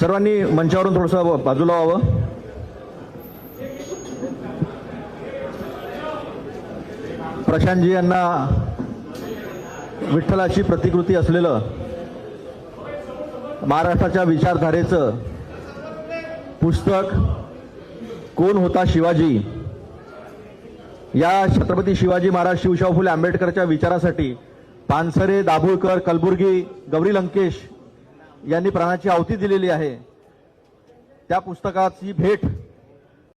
सर्वांनी मंचावरून थोडंसं बाजूला व्हावं. प्रशांतजी यांना विठ्ठलाची प्रतिकृती असलेलं महाराष्ट्राच्या विचारधारेचं पुस्तक कोण होता शिवाजी, या छत्रपती शिवाजी महाराज शिवशाहू फुले आंबेडकरच्या विचारासाठी पानसरे, दाभोळकर, कलबुर्गी, गौरी लंकेश यांनी प्राणाची आहुती दिलेली आहे. त्या पुस्तकाची भेट